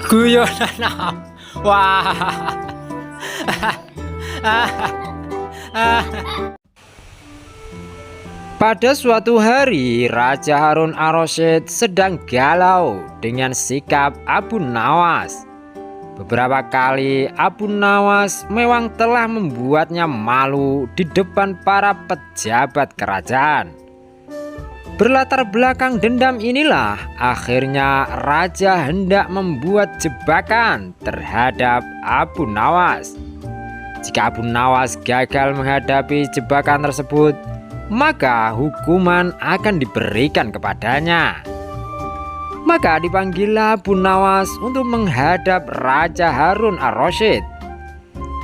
Guyonan. Wah. Pada suatu hari, Raja Harun ar-Rasyid sedang galau dengan sikap Abu Nawas. Beberapa kali Abu Nawas memang telah membuatnya malu di depan para pejabat kerajaan. Berlatar belakang dendam inilah akhirnya Raja hendak membuat jebakan terhadap Abu Nawas. Jika Abu Nawas gagal menghadapi jebakan tersebut, maka hukuman akan diberikan kepadanya. Maka dipanggillah Abu Nawas untuk menghadap Raja Harun ar-Rasyid.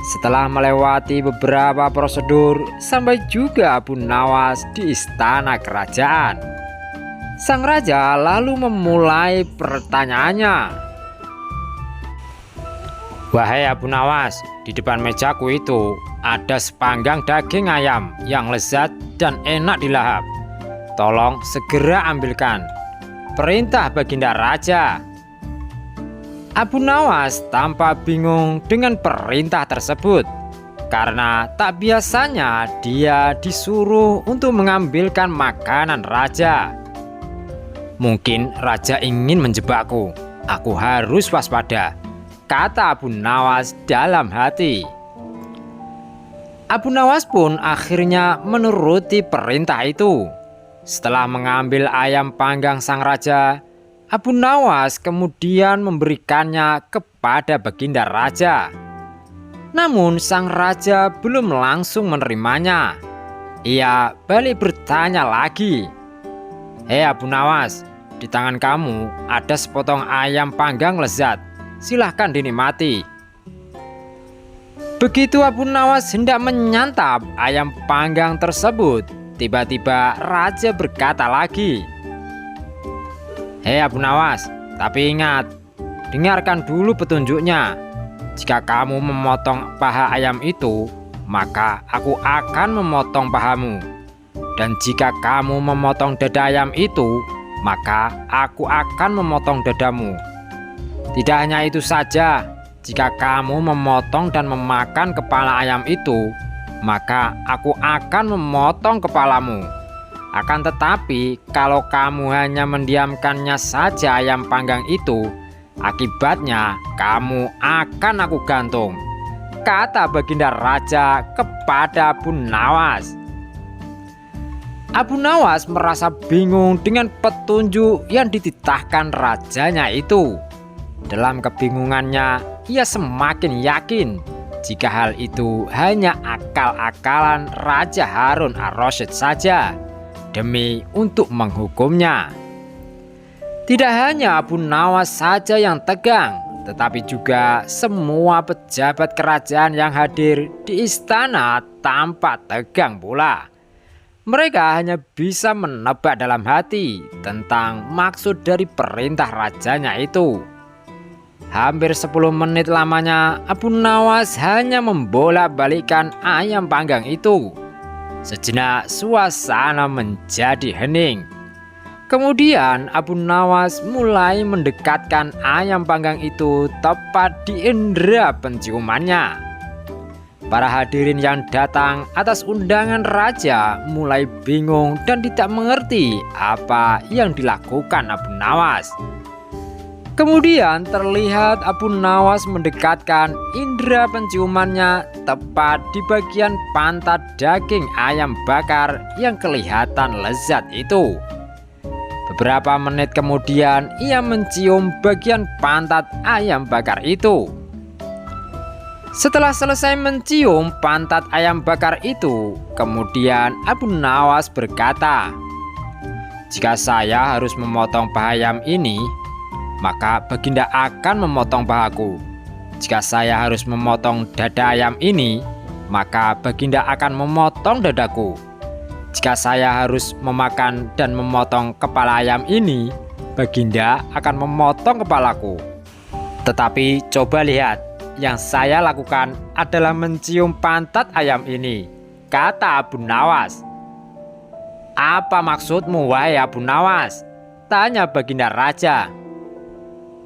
Setelah melewati beberapa prosedur, sampai juga Abu Nawas di istana kerajaan. Sang raja lalu memulai pertanyaannya. "Wahai Abu Nawas, di depan mejaku itu ada sepanggang daging ayam yang lezat dan enak dilahap. Tolong segera ambilkan. Perintah Baginda Raja." Abu Nawas tampak bingung dengan perintah tersebut, karena tak biasanya dia disuruh untuk mengambilkan makanan raja. "Mungkin raja ingin menjebakku. Aku harus waspada," kata Abu Nawas dalam hati. Abu Nawas pun akhirnya menuruti perintah itu. Setelah mengambil ayam panggang sang raja, Abu Nawas kemudian memberikannya kepada Baginda Raja. Namun sang raja belum langsung menerimanya. Ia balik bertanya lagi. "Hei Abu Nawas, di tangan kamu ada sepotong ayam panggang lezat. Silahkan dinikmati." Begitu Abu Nawas hendak menyantap ayam panggang tersebut, tiba-tiba raja berkata lagi, "Hei Abu Nawas, tapi ingat, dengarkan dulu petunjuknya. Jika kamu memotong paha ayam itu, maka aku akan memotong pahamu. Dan jika kamu memotong dada ayam itu, maka aku akan memotong dadamu. Tidak hanya itu saja, jika kamu memotong dan memakan kepala ayam itu, maka aku akan memotong kepalamu. Akan tetapi, kalau kamu hanya mendiamkannya saja ayam panggang itu, akibatnya kamu akan aku gantung," kata Baginda Raja kepada Abu Nawas. Abu Nawas merasa bingung dengan petunjuk yang dititahkan rajanya itu. Dalam kebingungannya, ia semakin yakin jika hal itu hanya akal-akalan Raja Harun ar-Rasyid saja demi untuk menghukumnya. Tidak hanya Abu Nawas saja yang tegang, tetapi juga semua pejabat kerajaan yang hadir di istana tampak tegang pula. Mereka hanya bisa menebak dalam hati tentang maksud dari perintah rajanya itu. Hampir 10 menit lamanya Abu Nawas hanya membolak-balikkan ayam panggang itu. Sejenak suasana menjadi hening. Kemudian Abu Nawas mulai mendekatkan ayam panggang itu tepat di indera penciumannya. Para hadirin yang datang atas undangan raja mulai bingung dan tidak mengerti apa yang dilakukan Abu Nawas. Kemudian terlihat Abu Nawas mendekatkan indera penciumannya tepat di bagian pantat daging ayam bakar yang kelihatan lezat itu. Beberapa menit kemudian ia mencium bagian pantat ayam bakar itu. Setelah selesai mencium pantat ayam bakar itu, kemudian Abu Nawas berkata, "Jika saya harus memotong paha ayam ini, maka Baginda akan memotong pahaku. Jika saya harus memotong dada ayam ini, maka Baginda akan memotong dadaku. Jika saya harus memakan dan memotong kepala ayam ini, Baginda akan memotong kepalaku. Tetapi coba lihat, yang saya lakukan adalah mencium pantat ayam ini," kata Abu Nawas. "Apa maksudmu, wahai Abu Nawas?" tanya Baginda Raja.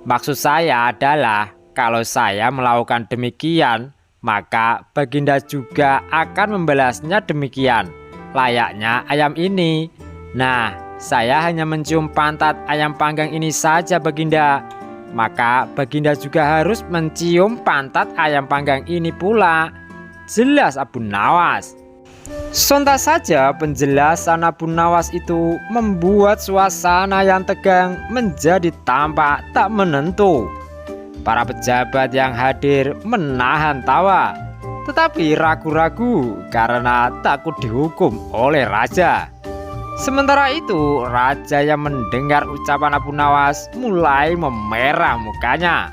Maksud saya adalah kalau saya melakukan demikian, maka Baginda juga akan membalasnya demikian, layaknya ayam ini. Nah, saya hanya mencium pantat ayam panggang ini saja Baginda. Maka Baginda juga harus mencium pantat ayam panggang ini pula. Jelas Abu Nawas. Sontak saja penjelasan Abu Nawas itu membuat suasana yang tegang menjadi tampak tak menentu. Para pejabat yang hadir menahan tawa, tetapi ragu-ragu karena takut dihukum oleh raja. Sementara itu, raja yang mendengar ucapan Abu Nawas mulai memerah mukanya.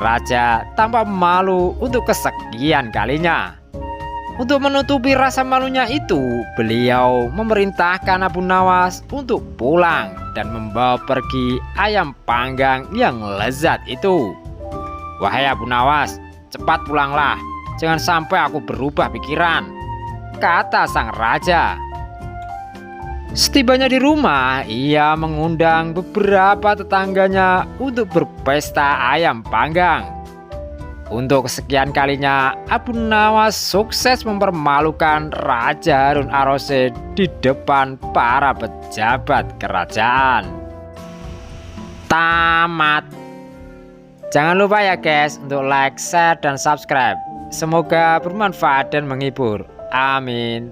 Raja tampak malu untuk kesekian kalinya. Untuk menutupi rasa malunya itu, beliau memerintahkan Abu Nawas untuk pulang dan membawa pergi ayam panggang yang lezat itu. Wahai Abu Nawas, cepat pulanglah, jangan sampai aku berubah pikiran, kata sang raja. Setibanya di rumah, ia mengundang beberapa tetangganya untuk berpesta ayam panggang. Untuk kesekian kalinya, Abu Nawas sukses mempermalukan Raja Harun ar-Rasyid di depan para pejabat kerajaan. Tamat. Jangan lupa ya guys untuk like, share, dan subscribe. Semoga bermanfaat dan menghibur. Amin.